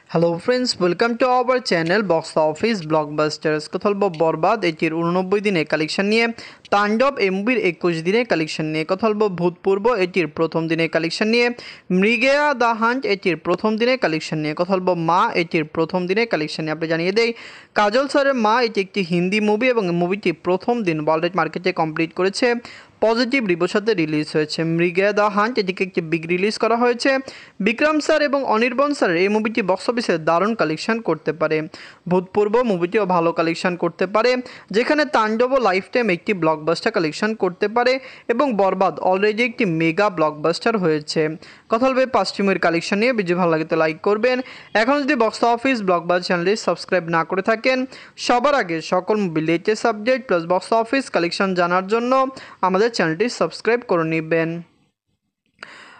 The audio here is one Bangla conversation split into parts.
Hello friends, welcome to our channel box office blockbusters. কথা বলবো বরবাদ এটির 89 দিনের কালেকশন নিয়ে, তাণ্ডব এই মুভির 21 দিনের কালেকশন নিয়ে, কথা বলবো ভূতপূর্ব এটির প্রথম দিনের কালেকশন নিয়ে, মৃগেয়া দ্য হান্ট এটির প্রথম দিনের কালেকশন নিয়ে, কথা বলবো মা এটির প্রথম দিনের কালেকশন নিয়ে। আপনি জানিয়ে দেই, কাজল স্যারের মা এটি একটি হিন্দি মুভি এবং মুভিটি প্রথম দিন ওয়ার্ল্ড মার্কেটে কমপ্লিট করেছে, পজিটিভ রিভিউর সাথে রিলিজ হয়েছে। মৃগেয়া দ্য হান্ট এটিকে একটি বিগ রিলিজ করা হয়েছে। বিক্রম স্যার এবং অনির্বন স্যারের এই মুভিটি বক্স অফিসে দারুণ কালেকশন করতে পারে। ভূতপূর্ব মুভিটিও ভালো কালেকশন করতে পারে, যেখানে তাণ্ডবও লাইফ টাইম একটি ব্লকবাস্টার কালেকশন করতে পারে এবং বরবাদ অলরেডি একটি মেগা ব্লকবাস্টার হয়েছে। কথা বলবে পাঁচটি মুভির কালেকশন নিয়ে। ভিডিও ভালো লাগে তো লাইক করবেন। এখন যদি বক্স অফিস ব্লকবাস্টার চ্যানেলটি সাবস্ক্রাইব না করে থাকেন, সবার আগে সকল movie latest update plus box office collection জানার জন্য আমাদের চ্যানেলটি সাবস্ক্রাইব করে নেবেন।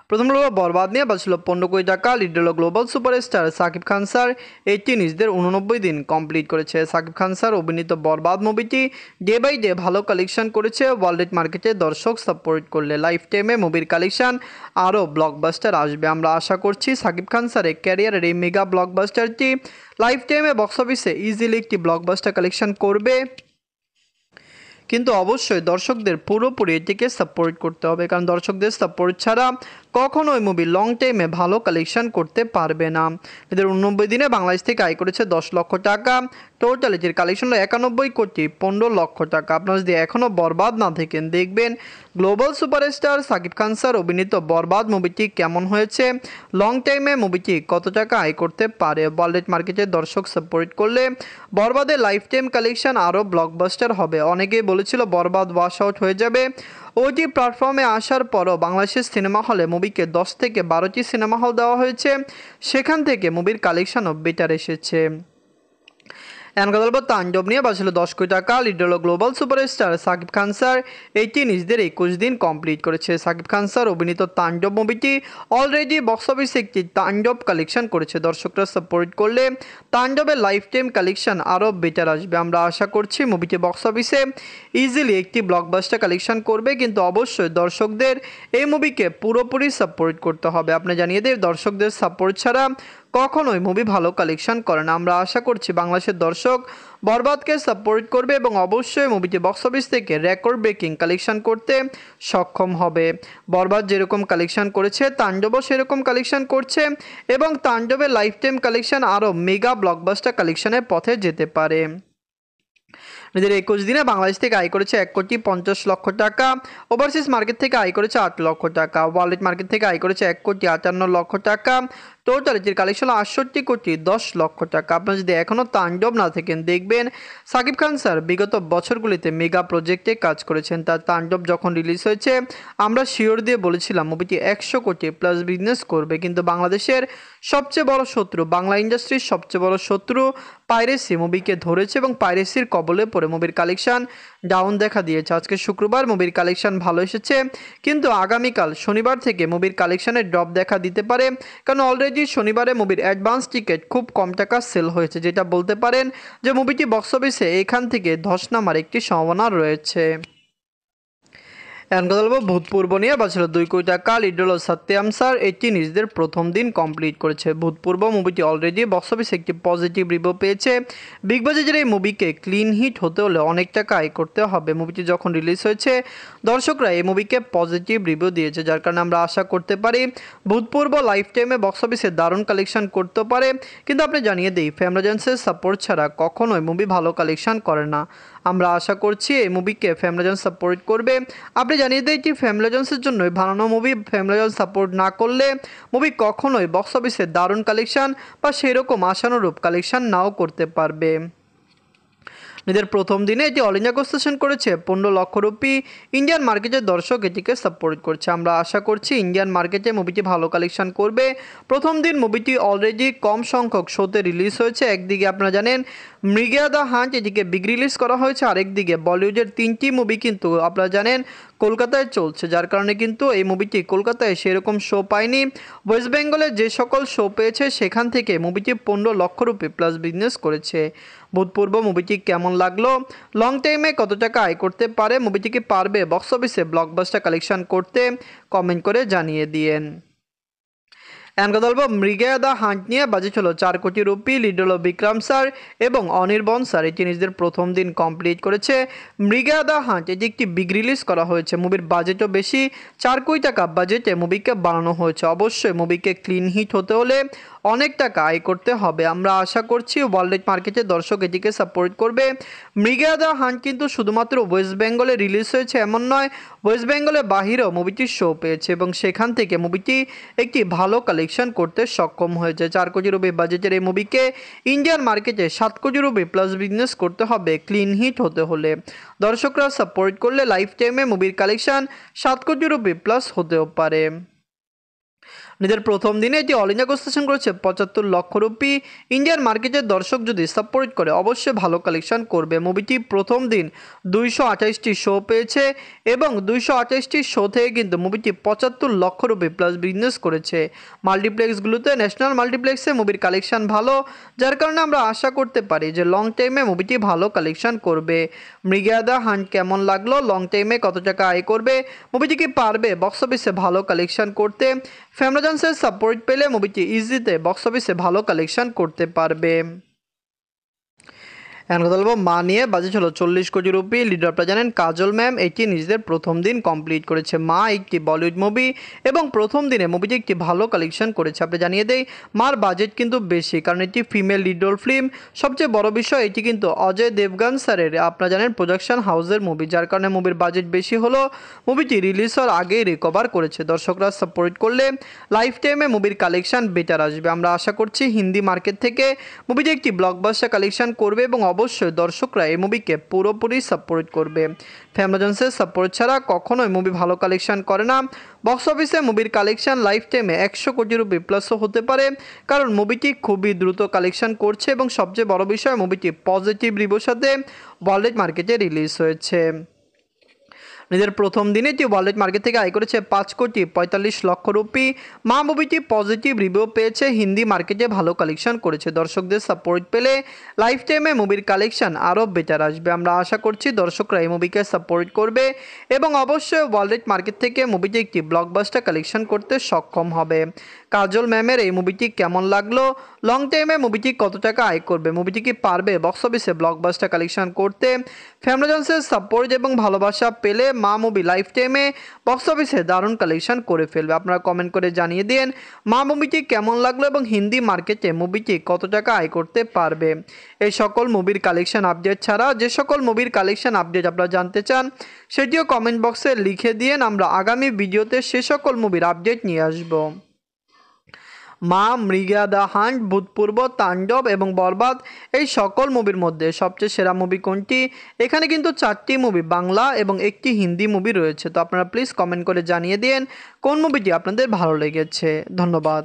প্রথম হলো বরবাদ নিয়ে বাজছিল 15 কোটি টাকা। লিড হলো global superstar Shakib Khan sir. এটি নিজেদের 89 দিন কমপ্লিট করেছে। সাকিব খান স্যার অভিনীত বরবাদ মুভিটি ডে বাই ডে ভালো কালেকশন করেছে। ওয়ার্ল্ড মার্কেটে দর্শক সাপোর্ট করলে লাইফ টাইমে মুভির কালেকশন আরও ব্লকবাস্টার আসবে। আমরা আশা করছি সাকিব খান স্যারের ক্যারিয়ারের এই মেগা ব্লকবাস্টারটি লাইফ টাইমে বক্স অফিসে ইজিলি একটি ব্লকবাস্টার কালেকশন করবে, কিন্তু অবশ্যই দর্শকদের পুরোপুরি এটিকে সাপোর্ট করতে হবে, কারণ দর্শকদের সাপোর্ট ছাড়া কখনো ওই মুভি লং টাইমে ভালো কালেকশন করতে পারবে না। এদের 89 দিনে বাংলাদেশ থেকে আয় করেছে 10 লক্ষ টাকা। টোটাল এটির কালেকশন হলো 91 কোটি 15 লক্ষ টাকা। আপনারা যদি এখনও বরবাদ না দেখেন, দেখবেন global superstar Shakib Khan sir অভিনীত বরবাদ মুভিটি কেমন হয়েছে, লং টাইমে মুভিটি কত টাকা আয় করতে পারে। ওয়ার্ল্ড মার্কেটে দর্শক সাপোর্ট করলে বরবাদের লাইফ টাইম কালেকশন আরও ব্লকবাস্টার হবে। অনেকেই বলেছিল বরবাদ ওয়াশ আউট হয়ে যাবে। ওটি প্ল্যাটফর্মে আসার পরও বাংলাদেশের সিনেমা হলে মুভিকে 10 থেকে 12টি সিনেমা হল দেওয়া হয়েছে, সেখান থেকে মুভির কালেকশনও বেটার এসেছে। তাণ্ডব নিয়ে বাজছিল 10 কোটি টাকা। লিড হলো global superstar Shakib Khan sir. এটি নিজেদের 21 দিন কমপ্লিট করেছে। সাকিব খান স্যার অভিনীত তাণ্ডব মুভিটি অলরেডি বক্স অফিসে একটি তাণ্ডব কালেকশন করেছে। দর্শকরা সাপোর্ট করলে তাণ্ডবের লাইফ টাইম কালেকশন আরও বেটার আসবে। আমরা আশা করছি মুভিটি বক্স অফিসে ইজিলি একটি ব্লকবাস্টার কালেকশন করবে, কিন্তু অবশ্যই দর্শকদের এই মুভিকে পুরোপুরি সাপোর্ট করতে হবে। আপনি জানিয়ে দেন, দর্শকদের সাপোর্ট ছাড়া কখনোই মুভি ভালো কালেকশন করে না। আমরা আশা করছি বাংলাদেশের দর্শক বরবাদকে সাপোর্ট করবে এবং অবশ্যই মুভিটি বক্স অফিস থেকে রেকর্ড ব্রেকিং কালেকশন করতে সক্ষম হবে। বরবাদ যেরকম কালেকশন করেছে, তাণ্ডবও সেরকম কালেকশন করছে এবং তাণ্ডবের লাইফ টাইম কালেকশন আরও মেগা ব্লকবাস্টার কালেকশনের পথে যেতে পারে। নিজের 21 দিনে বাংলাদেশ থেকে আয় করেছে 1 কোটি 50 লক্ষ টাকা। ওভারসিজ মার্কেট থেকে আয় করেছে 8 লক্ষ টাকা। ওয়ার্ল্ড মার্কেট থেকে আয় করেছে 1 কোটি 58 লক্ষ টাকা। টোটাল এটির কালেকশন 68 কোটি 10 লক্ষ টাকা। আপনারা যদি এখনও তাণ্ডব না থাকেন, দেখবেন সাকিব খান স্যার বিগত বছরগুলিতে মেগা প্রজেক্টে কাজ করেছেন। তার তাণ্ডব যখন রিলিজ হয়েছে, আমরা শিওর দিয়ে বলেছিলাম মুভিটি 100 কোটি প্লাস বিজনেস করবে, কিন্তু বাংলাদেশের সবচেয়ে বড় শত্রু, বাংলা ইন্ডাস্ট্রির সবচেয়ে বড় শত্রু পাইরেসি মুভিকে ধরেছে এবং পাইরেসির কবলে পড়ে মুভির কালেকশন ডাউন দেখা দিয়েছে। আজকে শুক্রবার মুভির কালেকশন ভালো এসেছে, কিন্তু আগামীকাল শনিবার থেকে মুভির কালেকশনের ড্রপ দেখা দিতে পারে, কারণ অলরেডি শনিবারে মুভির অ্যাডভান্স টিকিট খুব কম টাকা সেল হয়েছে, যেটা বলতে পারেন যে মুভিটি বক্স অফিসে এখান থেকে ধস নামার একটি সম্ভাবনা রয়েছে। এখন কথা বলবো ভূতপূর্ব নিয়ে বাজছিল 2 কোটি টাকা। লিড হলো সত্যম স্যার। এটি নিজেদের প্রথম দিন কমপ্লিট করেছে। ভূতপূর্ব মুভিটি অলরেডি বক্স অফিসে একটি পজিটিভ রিভিউ পেয়েছে। বিগ বাজেটের এই মুভিকে ক্লিন হিট হতে হলে অনেক টাকা আয় করতে হবে। মুভিটি যখন রিলিজ হয়েছে, দর্শকরা এই মুভিকে পজিটিভ রিভিউ দিয়েছে, যার কারণে আমরা আশা করতে পারি ভূতপূর্ব লাইফ টাইমে বক্স অফিসে দারুণ কালেকশন করতে পারে। কিন্তু আপনি জানিয়ে দিই, ফ্যামিলিজেন্সের সাপোর্ট ছাড়া কখনোই মুভি ভালো কালেকশন করে না। আমরা আশা করছি এই মুভিকে ফ্যামিলিজেন্স সাপোর্ট করবে। আপনি জানিয়ে দেয়, এটি ফ্যামিলিজেন্সের জন্যই বানানো মুভি। ফ্যামিলিজেন্স সাপোর্ট না করলে মুভি কখনোই বক্স অফিসে দারুণ কালেকশন বা সেরকম আশানুরূপ কালেকশন নাও করতে পারবে। নিজের প্রথম দিনে এটি অল ইন্ডিয়া কনসেশন করেছে 15 লক্ষ রুপি। ইন্ডিয়ান মার্কেটের দর্শক এটিকে সাপোর্ট করছে। আমরা আশা করছি ইন্ডিয়ান মার্কেটে মুভিটি ভালো কালেকশন করবে। প্রথম দিন মুভিটি অলরেডি কম সংখ্যক শোতে রিলিজ হয়েছে। একদিকে আপনারা জানেন মৃগেয়া দ্য হান্ট, এটিকে বিগ রিলিজ করা হয়েছে। আরেকদিকে বলিউডের 3টি মুভি কিন্তু আপনারা জানেন কলকাতায় চলছে, যার কারণে কিন্তু এই মুভিটি কলকাতায় সেরকম শো পায়নি। ওয়েস্ট বেঙ্গলে যে সকল শো পেয়েছে, সেখান থেকে মুভিটি 15 লক্ষ রুপি প্লাস বিজনেস করেছে। ভূতপূর্ব মুভিটি কেমন লাগলো, লং টাইমে কত টাকা আয় করতে পারে, মুভিটি কি পারবে বক্স অফিসে ব্লকবাস্টার কালেকশন করতে, কমেন্ট করে জানিয়ে দিয়েন। এখন কথা বলবো মৃগা দ্য হান্ট নিয়ে। বাজেট হলো 4 কোটি রুপি। লিড হলো বিক্রম স্যার এবং অনির্বন স্যার। এটি নিজেদের প্রথম দিন কমপ্লিট করেছে। মৃগা দ্য হান্ট এটি একটি বিগ রিলিজ করা হয়েছে। মুভির বাজেটও বেশি, 4 কোটি টাকা বাজেটে মুভিকে বানানো হয়েছে। অবশ্যই মুভিকে ক্লিন হিট হতে হলে অনেক টাকা আয় করতে হবে। আমরা আশা করছি ওয়ার্ল্ড মার্কেটে দর্শক এটিকে সাপোর্ট করবে। মৃগা দ্য হান্ট কিন্তু শুধুমাত্র ওয়েস্ট বেঙ্গলে রিলিজ হয়েছে এমন নয়, ওয়েস্ট বেঙ্গলের বাহিরেও মুভিটি শো পেয়েছে এবং সেখান থেকে মুভিটি একটি ভালো কালেকশন করতে সক্ষম হয়েছে। 4 কোটি রুপি বাজেটের এই মুভিকে ইন্ডিয়ান মার্কেটে 7 কোটি রুপি প্লাস বিজনেস করতে হবে ক্লিন হিট হতে হলে। দর্শকরা সাপোর্ট করলে লাইফ টাইমে মুভির কালেকশন 7 কোটি রুপি প্লাস হতেও পারে। নিজের প্রথম দিনে এটি অল ইন্ডিয়া কোস্টেশন করেছে 75 লক্ষ রুপি। ইন্ডিয়ান মার্কেটের দর্শক যদি সাপোর্ট করে অবশ্যই ভালো কালেকশন করবে। মুভিটি প্রথম দিন 228টি শো পেয়েছে এবং 228টি শো থেকে কিন্তু মুভিটি 75 লক্ষ রুপি প্লাস বিজনেস করেছে। মাল্টিপ্লেক্সগুলোতে ন্যাশনাল মাল্টিপ্লেক্সে মুভির কালেকশন ভালো, যার কারণে আমরা আশা করতে পারি যে লং টাইমে মুভিটি ভালো কালেকশন করবে। মৃগা দ্য হান্ট কেমন লাগলো, লং টাইমে কত টাকা আয় করবে, মুভিটি কি পারবে বক্স অফিসে ভালো কালেকশন করতে? ফ্যামরাজন্সের সাপোর্ট পেলে মুভিটি ইজিতে বক্স অফিসে ভালো কালেকশন করতে পারবে। এখন কথা বলবো মা নিয়ে। বাজেট হলো 40 কোটি রুপি। লিডার আপনারা জানেন কাজল ম্যাম। এটি নিজেদের প্রথম দিন কমপ্লিট করেছে। মা একটি বলিউড মুভি এবং প্রথম দিনে মুভিটি একটি ভালো কালেকশন করেছে। আপনি জানিয়ে দেই মার বাজেট কিন্তু বেশি, কারণ এটি ফিমেল লিড রোল ফিল্ম। সবচেয়ে বড় বিষয় এটি কিন্তু অজয় দেবগান স্যারের আপনারা জানেন প্রোডাকশন হাউসের মুভি, যার কারণে মুভির বাজেট বেশি হলো মুভিটি রিলিজ হওয়ার আগেই রিকভার করেছে। দর্শকরা সাপোর্ট করলে লাইফ টাইমে মুভির কালেকশন বেটার আসবে। আমরা আশা করছি হিন্দি মার্কেট থেকে মুভিটি একটি ব্লকবাস্টার কালেকশন করবে এবং অবশ্যই দর্শকরা এই মুভিকে পুরোপুরি সাপোর্ট করবে। ফ্যামরাজন্সের সাপোর্ট ছাড়া কখনোই মুভি ভালো কালেকশন করে না। বক্স অফিসে মুভির কালেকশন লাইফ টাইমে 100 কোটি রুপি প্লাসও হতে পারে, কারণ মুভিটি খুবই দ্রুত কালেকশন করছে এবং সবচেয়ে বড় বিষয় মুভিটি পজিটিভ রিভিউর সাথে ওয়ার্ল্ড মার্কেটে রিলিজ হয়েছে। নিজের প্রথম দিনে এটি ওয়ার্ল্ড মার্কেট থেকে আয় করেছে 5 কোটি 45 লক্ষ রুপি। মা মুভিটি পজিটিভ রিভিউ পেয়েছে, হিন্দি মার্কেটে ভালো কালেকশন করেছে। দর্শকদের সাপোর্ট পেলে লাইফ টাইমে মুভির কালেকশন আরও বেটার আসবে। আমরা আশা করছি দর্শকরা এই মুভিকে সাপোর্ট করবে এবং অবশ্যই ওয়ার্ল্ড মার্কেট থেকে মুভিটি একটি ব্লকবাস্টার কালেকশন করতে সক্ষম হবে। কাজল ম্যামের এই মুভিটি কেমন লাগলো, লং টাইমে মুভিটি কত টাকা আয় করবে, মুভিটি কি পারবে বক্স অফিসে ব্লকবাস্টার কালেকশন করতে? ফ্যামরাজন্সের সাপোর্ট এবং ভালোবাসা পেলে মা মুভি লাইফ টাইমে বক্স অফিসে দারুণ কালেকশন করে ফেলবে। আপনারা কমেন্ট করে জানিয়ে দিন মা মুভিটি কেমন লাগলো এবং হিন্দি মার্কেটে মুভিটি কত টাকা আয় করতে পারবে। এই সকল মুভির কালেকশন আপডেট ছাড়া যে সকল মুভির কালেকশন আপডেট আপনারা জানতে চান সেটিও কমেন্ট বক্সে লিখে দিন। আমরা আগামী ভিডিওতে সে সকল মুভির আপডেট নিয়ে আসবো। মা, মৃগা দ্য হান্ট, ভূতপূর্ব, তাণ্ডব এবং বরবাদ এই সকল মুভির মধ্যে সবচেয়ে সেরা মুভি কোনটি? এখানে কিন্তু 4টি মুভি বাংলা এবং একটি হিন্দি মুভি রয়েছে। তো আপনারা প্লিজ কমেন্ট করে জানিয়ে দিন কোন মুভিটি আপনাদের ভালো লেগেছে। ধন্যবাদ।